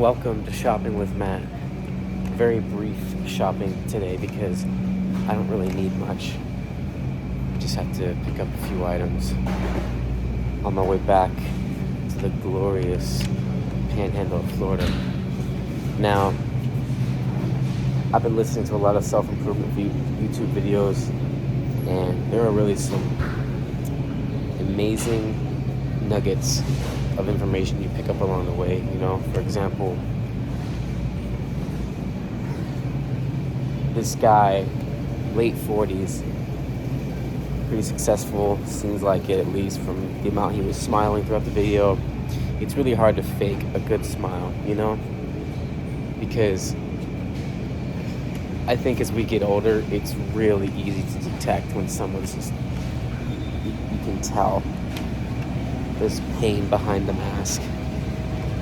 Welcome to Shopping with Matt. Very brief shopping today because I don't really need much. Just have to pick up a few items on my way back to the glorious Panhandle of Florida. Now, I've been listening to a lot of self-improvement YouTube videos, and there are really some amazing nuggets of information you pick up along the way. For example, this guy, late 40s, pretty successful, seems like it, at least from the amount he was smiling throughout the video. It's really hard to fake a good smile, because I think as we get older, it's really easy to detect when someone's just, you can tell there's pain behind the mask.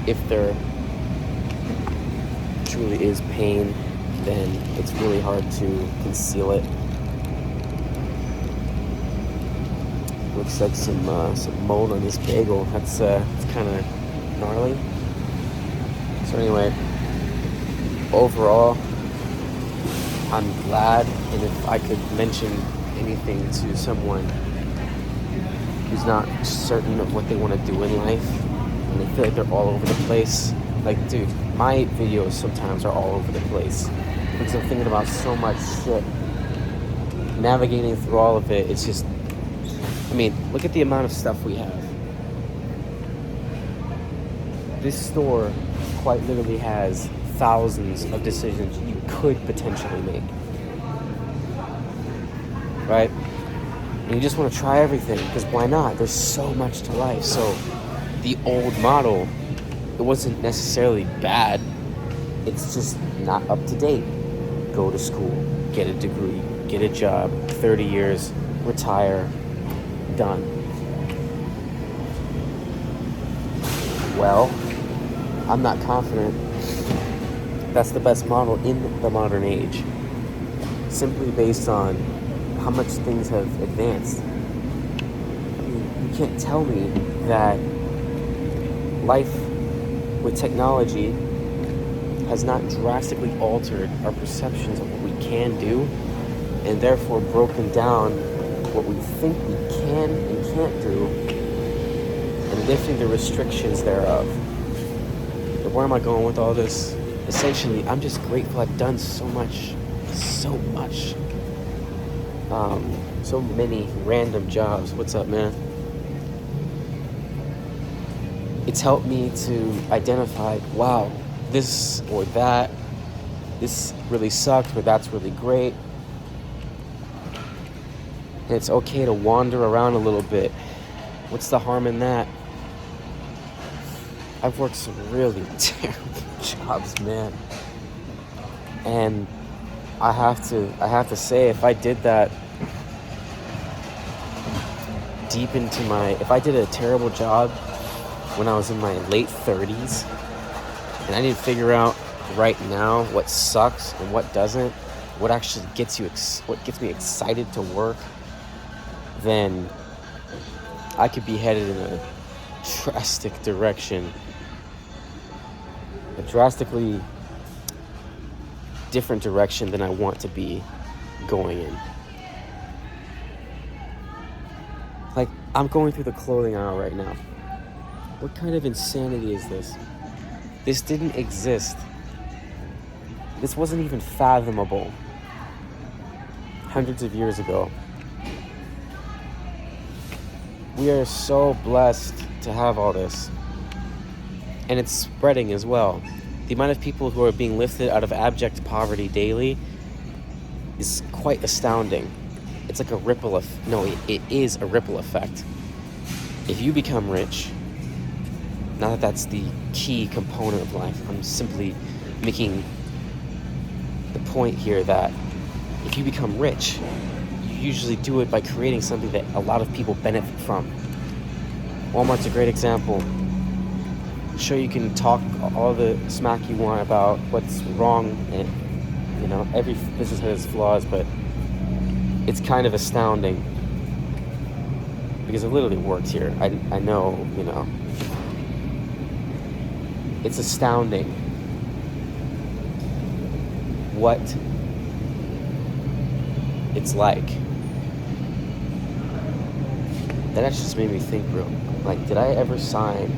If there truly is pain, then it's really hard to conceal it. Looks like some mold on this bagel. That's kind of gnarly. So anyway, overall, I'm glad, and if I could mention anything to someone who's not certain of what they want to do in life, and they feel like they're all over the place. Like, dude, my videos sometimes are all over the place because I'm thinking about so much shit. Navigating through all of it, it's just, look at the amount of stuff we have. This store quite literally has thousands of decisions you could potentially make. Right? And you just want to try everything, because why not? There's so much to life. So the old model, it wasn't necessarily bad. It's just not up to date. Go to school, get a degree, get a job, 30 years, retire, done. Well, I'm not confident that's the best model in the modern age, simply based on how much things have advanced. You can't tell me that life with technology has not drastically altered our perceptions of what we can do, and therefore broken down what we think we can and can't do, and lifting the restrictions thereof. But where am I going with all this? Essentially, I'm just grateful I've done so much. So many random jobs. What's up, man? It's helped me to identify, wow, this or that, this really sucked, or that's really great. And it's okay to wander around a little bit. What's the harm in that? I've worked some really terrible jobs, man. And I have to say, if I did that if I did a terrible job when I was in my late 30s, and I need to figure out right now what sucks and what doesn't, what actually what gets me excited to work, then I could be headed in a drastic direction, a drastically different direction than I want to be going in. Like, I'm going through the clothing aisle right now. What kind of insanity is this? This didn't exist. This wasn't even fathomable hundreds of years ago. We are so blessed to have all this. And it's spreading as well. The amount of people who are being lifted out of abject poverty daily is quite astounding. It's like a ripple effect. No, it is a ripple effect. If you become rich, not that that's the key component of life, I'm simply making the point here that if you become rich, you usually do it by creating something that a lot of people benefit from. Walmart's a great example. Sure, you can talk all the smack you want about what's wrong, and every business has its flaws, but it's kind of astounding because it literally works here. I know, it's astounding what it's like. That actually just made me think, real, like, did I ever sign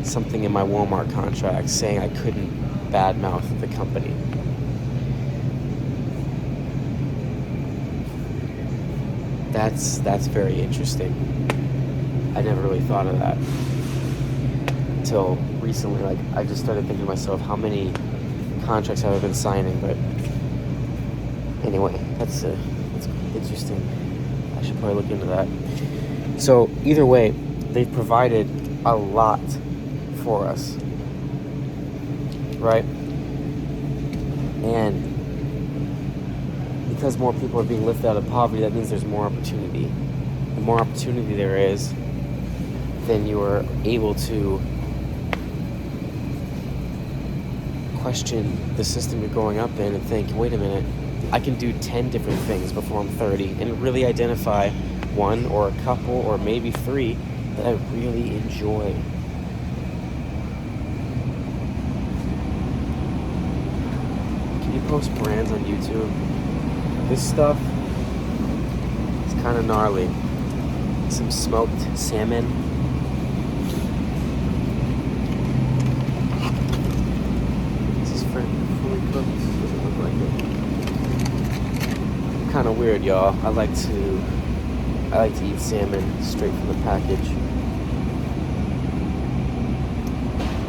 something in my Walmart contract saying I couldn't badmouth the company? That's very interesting. I never really thought of that until recently. Like, I just started thinking to myself, how many contracts have I been signing? But anyway, that's interesting. I should probably look into that. So either way, they've provided a lot for us, right? And because more people are being lifted out of poverty, that means there's more opportunity. The more opportunity there is, then you are able to question the system you're growing up in and think, wait a minute, I can do 10 different things before I'm 30 and really identify one or a couple or maybe 3 that I really enjoy. Can you post brands on YouTube? This stuff is kind of gnarly. Some smoked salmon. Is this fully cooked? Doesn't look like it. Kind of weird, y'all. I like to eat salmon straight from the package.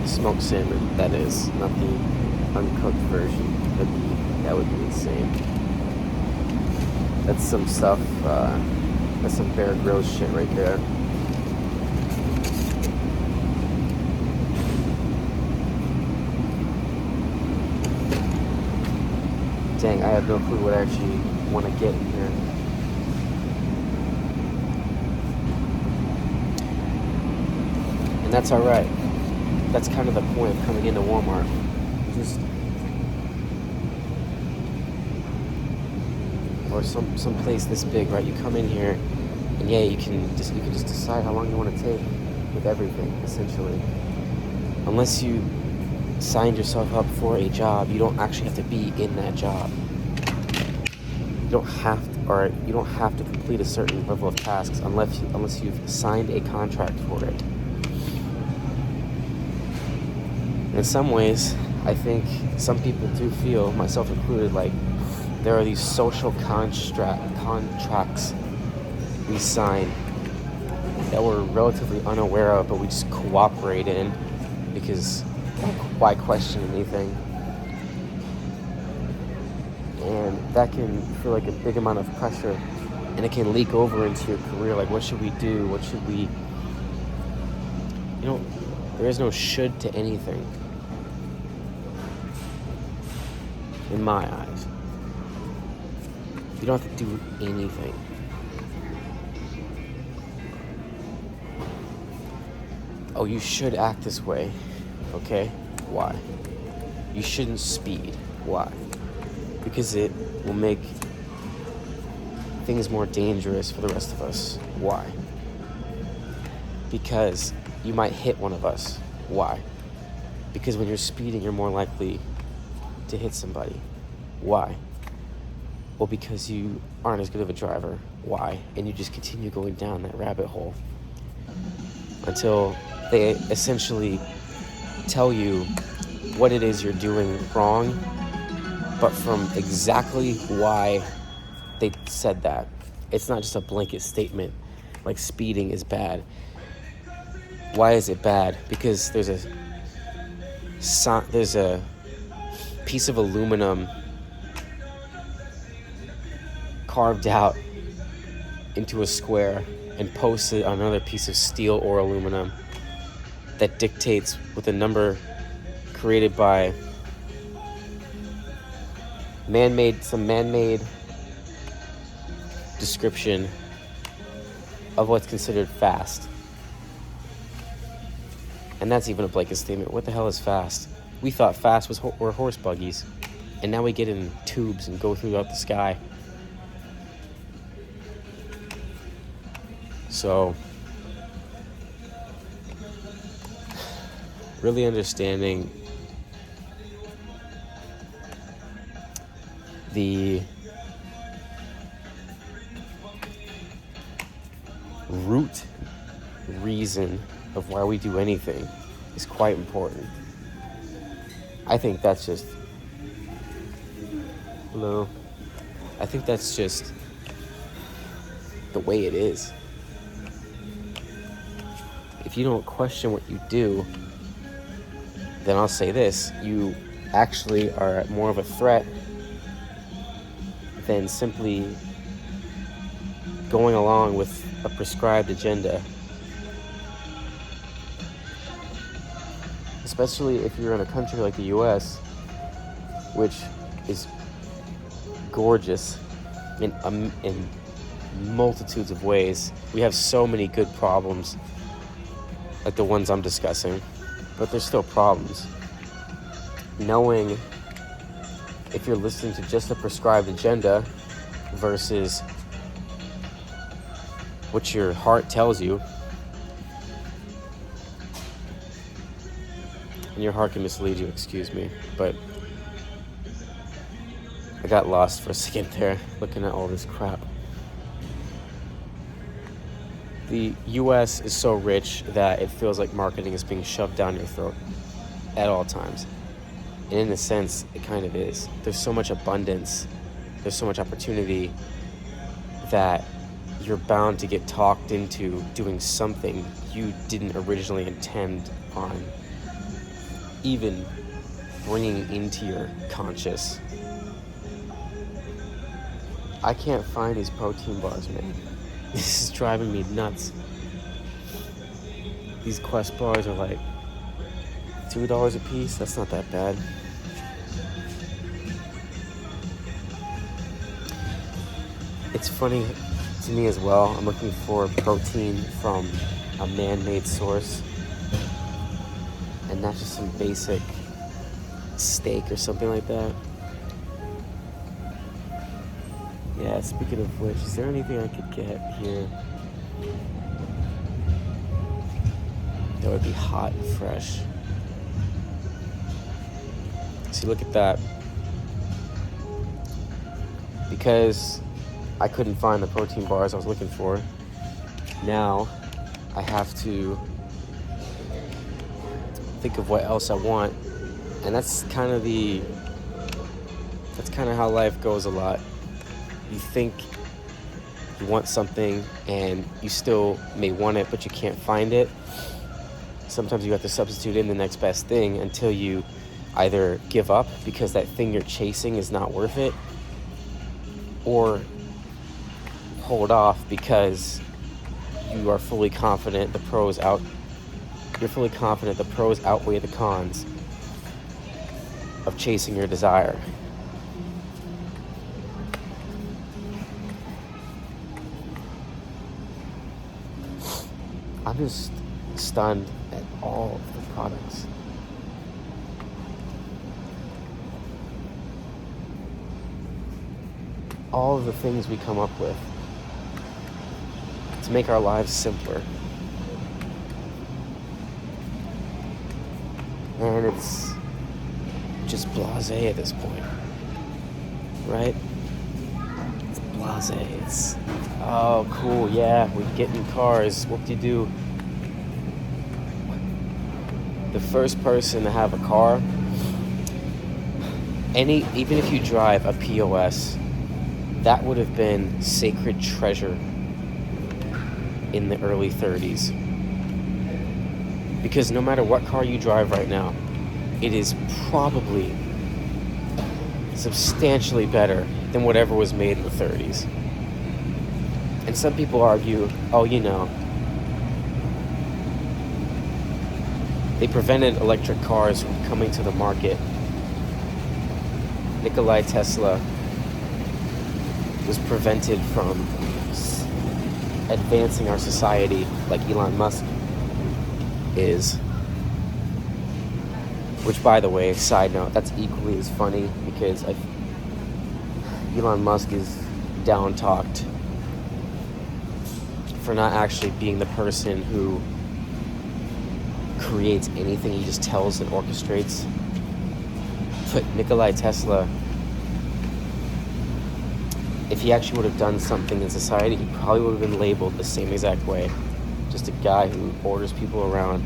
Smoked salmon, that is, not the uncooked version. That would be insane. That's some stuff, that's some Bear Grylls shit right there. Dang, I have no clue what I actually want to get here. And that's alright. That's kind of the point of coming into Walmart. Just, or some place this big, right? You come in here, and yeah, you can just decide how long you want to take with everything, essentially. Unless you signed yourself up for a job, you don't actually have to be in that job. You don't have to complete a certain level of tasks unless you've signed a contract for it. In some ways, I think some people do feel, myself included, like there are these social contracts we sign that we're relatively unaware of, but we just cooperate in because why question anything? And that can feel like a big amount of pressure, and it can leak over into your career. Like, what should we do? What should we... there is no should to anything. In my eyes. You don't have to do anything. Oh, you should act this way. Okay? Why? You shouldn't speed. Why? Because it will make things more dangerous for the rest of us. Why? Because you might hit one of us. Why? Because when you're speeding, you're more likely to hit somebody. Why? Well, because you aren't as good of a driver. Why? And you just continue going down that rabbit hole until they essentially tell you what it is you're doing wrong, but from exactly why they said that. It's not just a blanket statement like speeding is bad. Why is it bad? Because there's a piece of aluminum carved out into a square and posted on another piece of steel or aluminum that dictates with a number created by some man-made description of what's considered fast. And that's even a blanket statement. What the hell is fast? We thought fast were horse buggies, and now we get in tubes and go throughout the sky. So, really understanding the root reason of why we do anything is quite important. I think that's just... Hello? I think that's just the way it is. If you don't question what you do, then I'll say this: you actually are more of a threat than simply going along with a prescribed agenda. Especially if you're in a country like the US, which is gorgeous in multitudes of ways. We have so many good problems, like the ones I'm discussing, but there's still problems. Knowing if you're listening to just a prescribed agenda versus what your heart tells you, and your heart can mislead you, excuse me, but I got lost for a second there looking at all this crap. The US is so rich that it feels like marketing is being shoved down your throat at all times. And in a sense, it kind of is. There's so much abundance, there's so much opportunity that you're bound to get talked into doing something you didn't originally intend on even bringing into your conscious. I can't find these protein bars, man. This is driving me nuts. These Quest bars are like $2 a piece. That's not that bad. It's funny to me as well. I'm looking for protein from a man-made source, and not just some basic steak or something like that. Yeah, speaking of which, is there anything I could get here that would be hot and fresh? See, look at that. Because I couldn't find the protein bars I was looking for, now I have to think of what else I want. And that's kind of how life goes a lot. You think you want something and you still may want it, but you can't find it. Sometimes you have to substitute in the next best thing until you either give up because that thing you're chasing is not worth it, or hold off because you are fully confident the pros outweigh the cons of chasing your desire. I'm just stunned at all of the products. All of the things we come up with to make our lives simpler. And it's just blasé at this point, right? It's blasé. It's, oh, cool, yeah, we get in cars. Whoop-de-doo. The first person to have a car, even if you drive a POS, that would have been sacred treasure in the early 30s. Because no matter what car you drive right now, it is probably substantially better than whatever was made in the 30s. And some people argue, oh, you know, they prevented electric cars from coming to the market. Nikola Tesla was prevented from advancing our society like Elon Musk is. Which, by the way, side note, that's equally as funny because Elon Musk is down-talked for not actually being the person who creates anything. He just tells and orchestrates. But Nikola Tesla if he actually would have done something in society, he probably would have been labeled the same exact way. Just a guy who orders people around.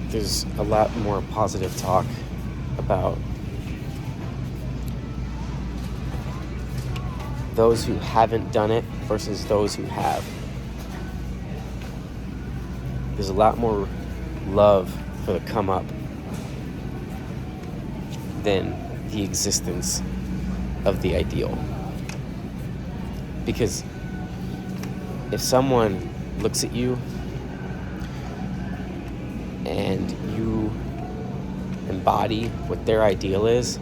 There's a lot more positive talk about those who haven't done it versus those who have. There's a lot more love for the come up than the existence of the ideal. Because if someone looks at you and you embody what their ideal is,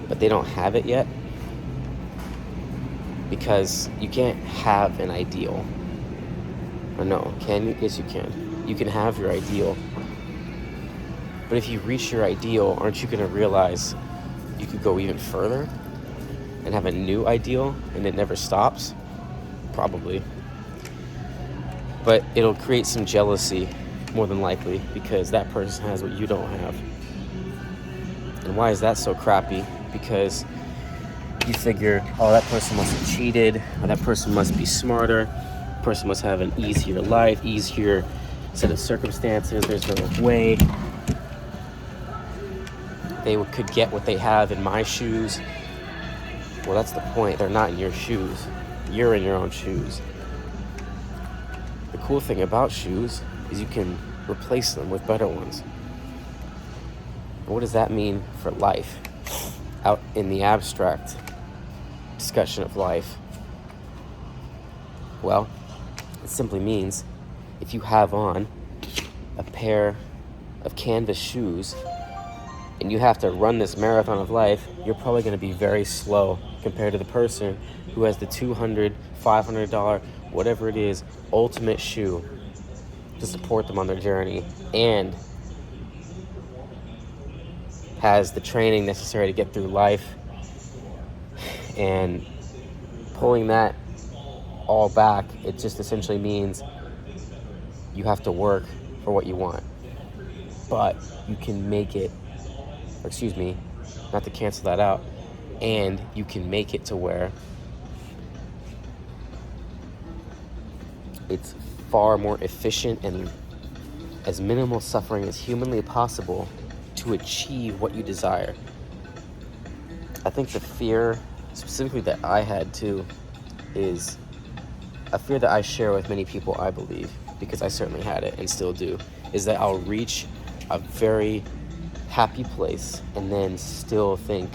but they don't have it yet, because you can't have an ideal. Or no, can you? Yes, you can. You can have your ideal. But if you reach your ideal, aren't you going to realize you could go even further and have a new ideal and it never stops? Probably. But it'll create some jealousy, more than likely, because that person has what you don't have. And why is that so crappy? Because you figure, oh, that person must have cheated, or that person must be smarter, that person must have an easier life, easier set of circumstances, there's no way they could get what they have in my shoes. Well, that's the point. They're not in your shoes. You're in your own shoes. The cool thing about shoes is you can replace them with better ones. What does that mean for life? Out in the abstract discussion of life, well, it simply means if you have on a pair of canvas shoes and you have to run this marathon of life, you're probably going to be very slow compared to the person who has the $200, $500, whatever it is, ultimate shoe to support them on their journey and has the training necessary to get through life. And pulling that all back, it just essentially means you have to work for what you want. But you can make it, or excuse me, not to cancel that out, and you can make it to where it's far more efficient and as minimal suffering as humanly possible to achieve what you desire. I think the fear, specifically that I had too, is a fear that I share with many people, I believe, because I certainly had it and still do, is that I'll reach a very happy place and then still think,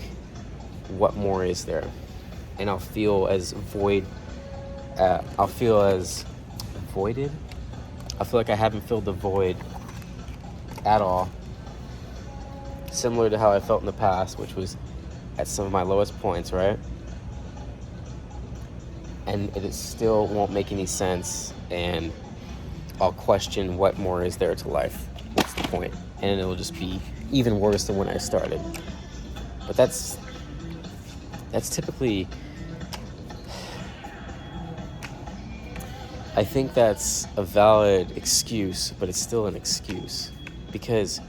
what more is there? And I'll feel as voided. I feel like I haven't filled the void at all. Similar to how I felt in the past, which was at some of my lowest points, right? And it still won't make any sense, and I'll question what more is there to life. What's the point? And it'll just be even worse than when I started. But that's typically, I think that's a valid excuse, but it's still an excuse. Because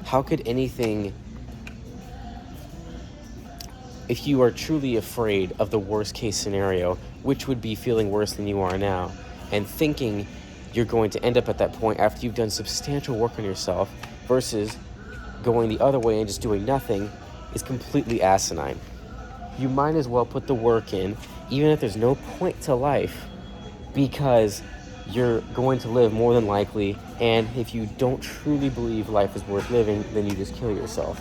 how could anything, if you are truly afraid of the worst case scenario, which would be feeling worse than you are now, and thinking you're going to end up at that point after you've done substantial work on yourself, versus going the other way and just doing nothing, is completely asinine. You might as well put the work in, even if there's no point to life, because you're going to live more than likely, and if you don't truly believe life is worth living, then you just kill yourself,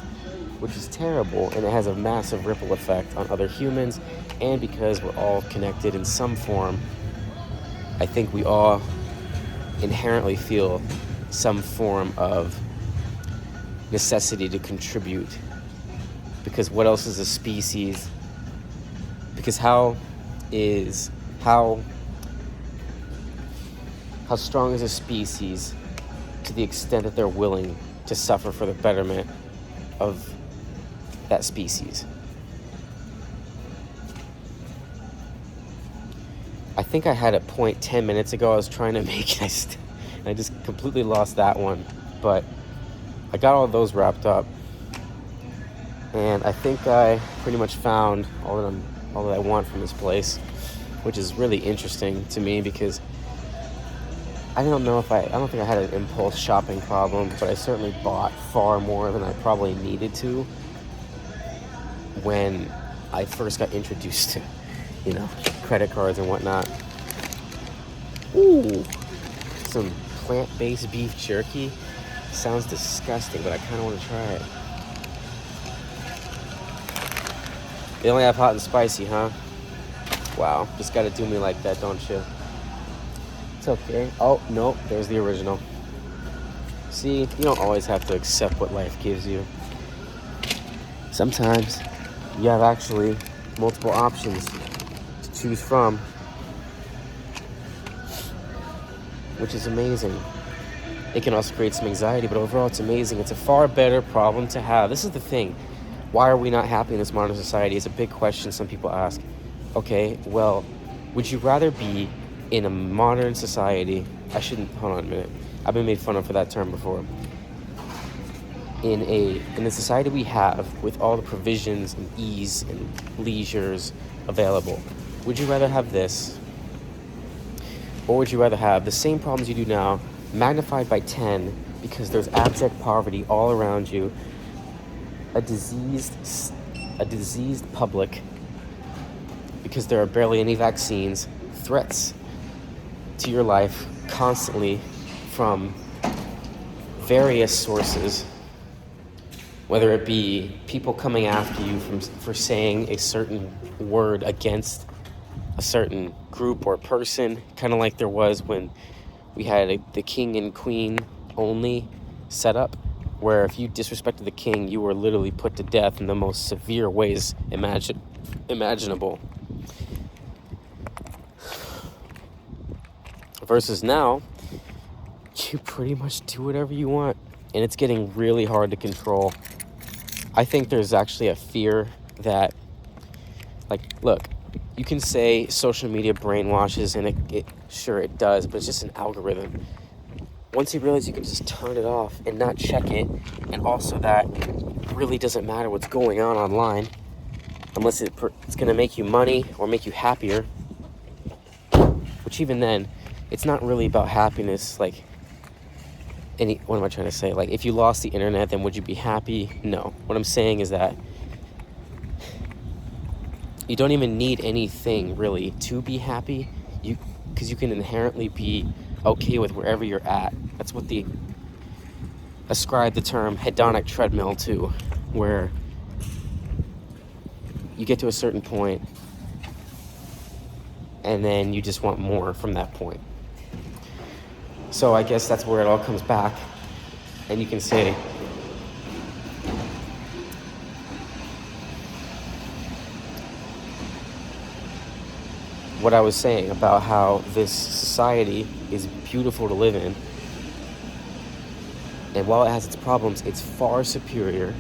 which is terrible, and it has a massive ripple effect on other humans. And because we're all connected in some form, I think we all inherently feel some form of necessity to contribute, because what else is a species? Because how strong is a species to the extent that they're willing to suffer for the betterment of that species? I think I had a point 10 minutes ago I was trying to make, and I just completely lost that one. But I got all those wrapped up. And I think I pretty much found all that I want from this place, which is really interesting to me because I don't think I had an impulse shopping problem, but I certainly bought far more than I probably needed to when I first got introduced to, credit cards and whatnot. Ooh, some plant-based beef jerky. Sounds disgusting, but I kind of want to try it. They only have hot and spicy, huh? Wow, just gotta do me like that, don't you? It's okay. Oh, no, there's the original. See, you don't always have to accept what life gives you. Sometimes you have actually multiple options to choose from, which is amazing. It can also create some anxiety, but overall it's amazing. It's a far better problem to have. This is the thing. Why are we not happy in this modern society? It's a big question some people ask. Okay, well, would you rather be in a modern society? Hold on a minute. I've been made fun of for that term before. In the society we have, with all the provisions and ease and leisures available, would you rather have this, or would you rather have the same problems you do now, magnified by 10, because there's abject poverty all around you, a diseased public, because there are barely any vaccines, threats to your life constantly from various sources, whether it be people coming after you for saying a certain word against a certain group or person, kind of like there was when we had the king and queen only setup, where if you disrespected the king, you were literally put to death in the most severe ways imaginable. Versus now, you pretty much do whatever you want, and it's getting really hard to control. I think there's actually a fear that, look, you can say social media brainwashes, and it does, but it's just an algorithm. Once you realize you can just turn it off and not check it, and also that it really doesn't matter what's going on online, unless it's going to make you money or make you happier, which even then, it's not really about happiness. What am I trying to say? If you lost the internet, then would you be happy? No. What I'm saying is that you don't even need anything really to be happy, because you can inherently be okay with wherever you're at. That's what they ascribe the term hedonic treadmill to, where you get to a certain point and then you just want more from that point. So I guess that's where it all comes back, and you can say, what I was saying about how this society is beautiful to live in, and while it has its problems, it's far superior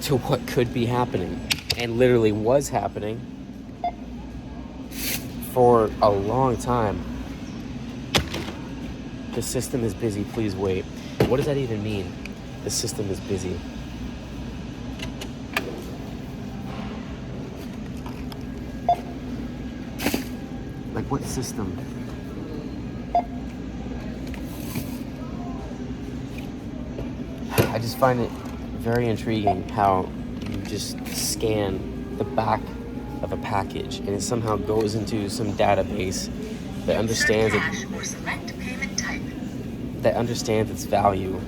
to what could be happening, and literally was happening for a long time. The system is busy, please wait. What does that even mean? The system is busy. What system? I just find it very intriguing how you just scan the back of a package and it somehow goes into some database that understands its value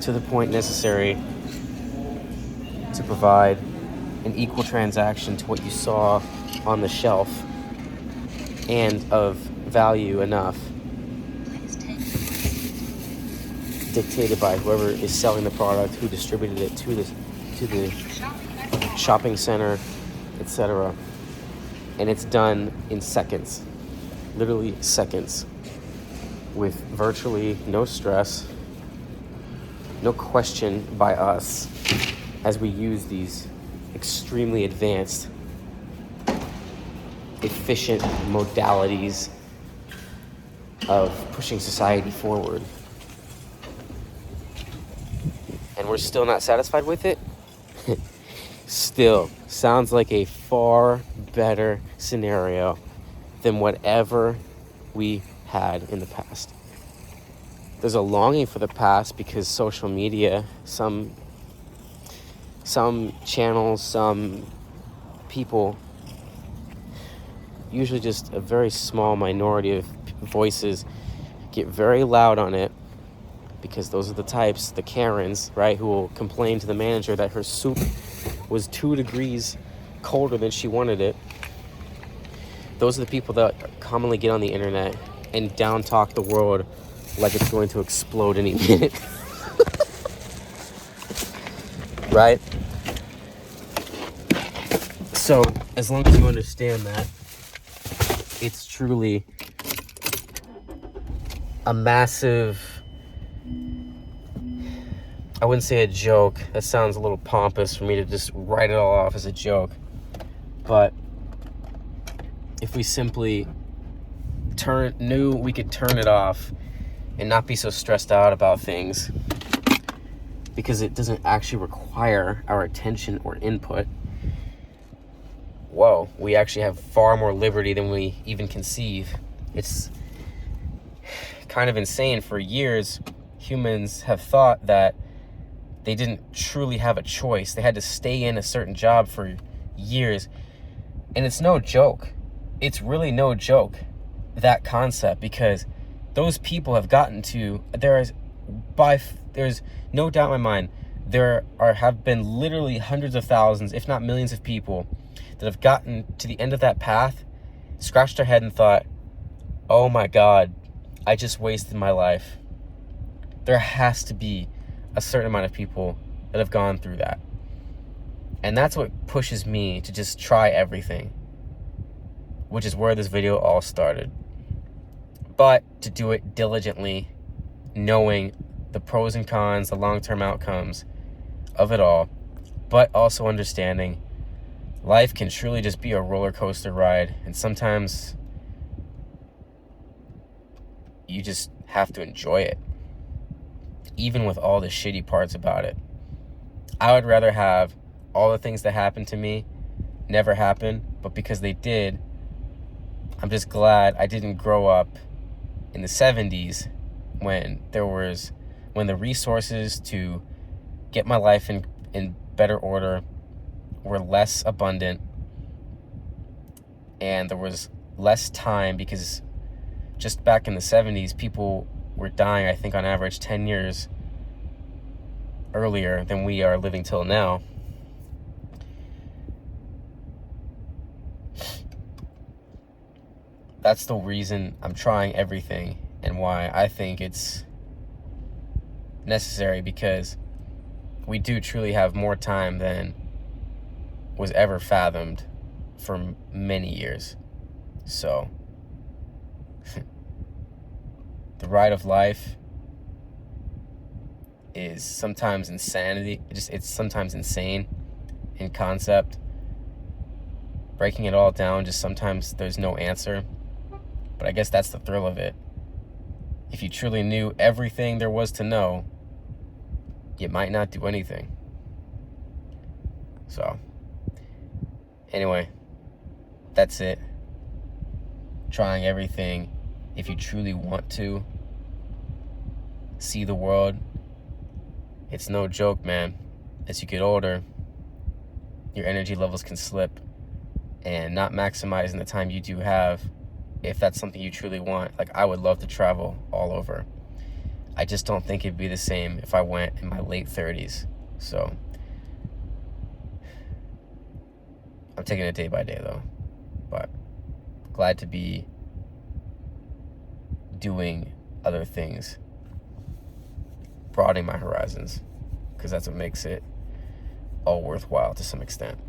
to the point necessary to provide an equal transaction to what you saw on the shelf, and of value enough, dictated by whoever is selling the product, who distributed it to the shopping center, etc. And it's done in seconds, literally seconds, with virtually no stress, no question by us as we use these extremely advanced, efficient modalities of pushing society forward. And and we're still not satisfied with it, still sounds like a far better scenario than whatever we had in the past. There's a longing for the past because social media, some channels, some people, usually just a very small minority of voices, get very loud on it, because those are the types, the Karens, right, who will complain to the manager that her soup was 2 degrees colder than she wanted it. Those are the people that commonly get on the internet and down talk the world like it's going to explode any minute. Right? So, as long as you understand that, it's truly a massive, I wouldn't say a joke. That sounds a little pompous for me to just write it all off as a joke. But if we simply knew we could turn it off and not be so stressed out about things, because it doesn't actually require our attention or input, whoa, we actually have far more liberty than we even conceive. It's kind of insane. For years, humans have thought that they didn't truly have a choice. They had to stay in a certain job for years. And it's no joke. It's really no joke, that concept, because those people have gotten to, there's no doubt in my mind, have been literally hundreds of thousands, if not millions of people that have gotten to the end of that path, scratched their head and thought, oh my God, I just wasted my life. There has to be a certain amount of people that have gone through that. And that's what pushes me to just try everything, which is where this video all started. But to do it diligently, knowing the pros and cons, the long-term outcomes of it all, but also understanding life can truly just be a roller coaster ride, and sometimes you just have to enjoy it, even with all the shitty parts about it. I would rather have all the things that happened to me never happen, but because they did, I'm just glad I didn't grow up in the 70s when the resources to get my life in better order were less abundant, and there was less time, because just back in the 70s, people were dying, I think, on average 10 years earlier than we are living till now. That's the reason I'm trying everything, and why I think it's necessary, because we do truly have more time than was ever fathomed for many years. So the ride of life is sometimes insanity. It's sometimes insane in concept. Breaking it all down, just sometimes there's no answer. But I guess that's the thrill of it. If you truly knew everything there was to know, you might not do anything. So, anyway, that's it. Trying everything. If you truly want to see the world, it's no joke, man. As you get older, your energy levels can slip, and not maximizing the time you do have, if that's something you truly want. Like, I would love to travel all over. I just don't think it'd be the same if I went in my late 30s. So I'm taking it day by day, though. But glad to be doing other things, broadening my horizons, because that's what makes it all worthwhile to some extent.